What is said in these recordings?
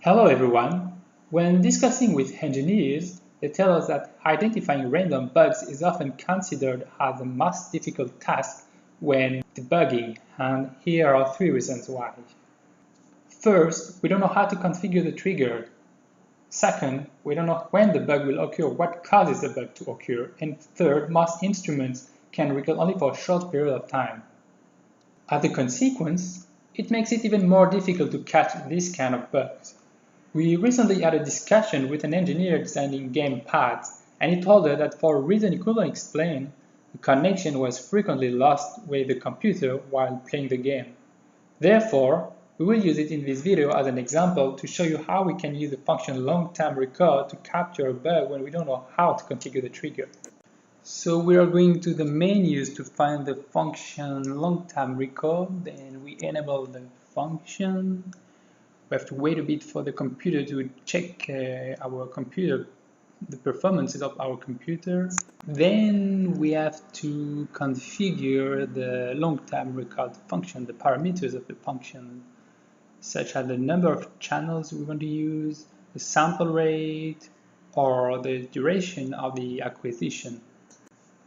Hello everyone! When discussing with engineers, they tell us that identifying random bugs is often considered as the most difficult task when debugging, and here are 3 reasons why. First, we don't know how to configure the trigger. Second, we don't know when the bug will occur, what causes the bug to occur. And third, most instruments can record only for a short period of time. As a consequence, it makes it even more difficult to catch this kind of bugs. We recently had a discussion with an engineer designing game pads, and he told us that for a reason he couldn't explain, the connection was frequently lost with the computer while playing the game. Therefore, we will use it in this video as an example to show you how we can use the function long-term record to capture a bug when we don't know how to configure the trigger. So we are going to the menus to find the function long-term record, and we enable the function. We have to wait a bit for the computer to check the performances of our computer. Then we have to configure the long-term record function, the parameters of the function, such as the number of channels we want to use, the sample rate, or the duration of the acquisition.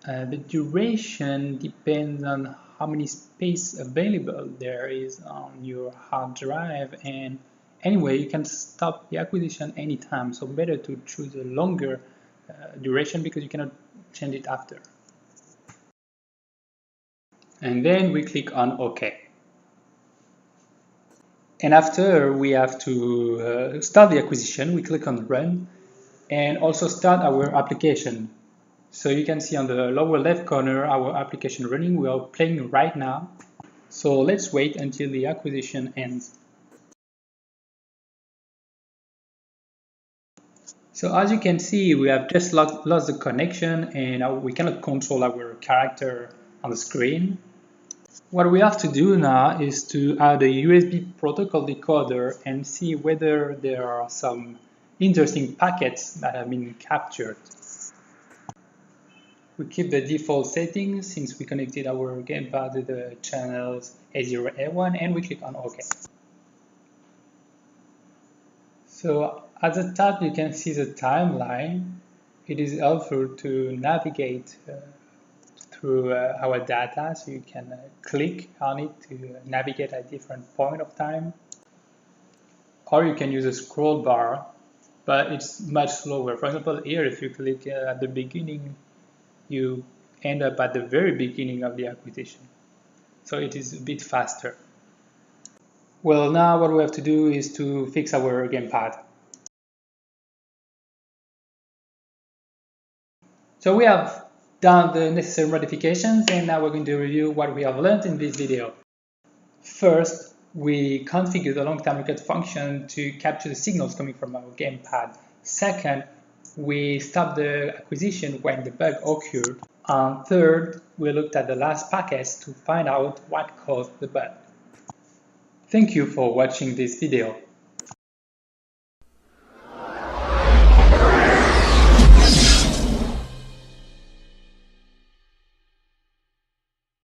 The duration depends on how many space available there is on your hard drive, and anyway, you can stop the acquisition anytime, so better to choose a longer duration because you cannot change it after. And then we click on OK. And after we have to start the acquisition, we click on Run and also start our application. So you can see on the lower left corner our application running. We are playing right now. So let's wait until the acquisition ends. So as you can see, we have just lost the connection and we cannot control our character on the screen. What we have to do now is to add a USB protocol decoder and see whether there are some interesting packets that have been captured. We keep the default settings since we connected our gamepad to the channels A0, A1, and we click on OK. So at the top you can see the timeline. It is helpful to navigate through our data, so you can click on it to navigate at different point of time. Or you can use a scroll bar, but it's much slower. For example, here if you click at the beginning, you end up at the very beginning of the acquisition. So it is a bit faster. Well, now what we have to do is to fix our gamepad. So we have done the necessary modifications, and now we're going to review what we have learned in this video. First, we configure the long-term record function to capture the signals coming from our gamepad. Second, we stop the acquisition when the bug occurred. And third, we looked at the last packets to find out what caused the bug. Thank you for watching this video.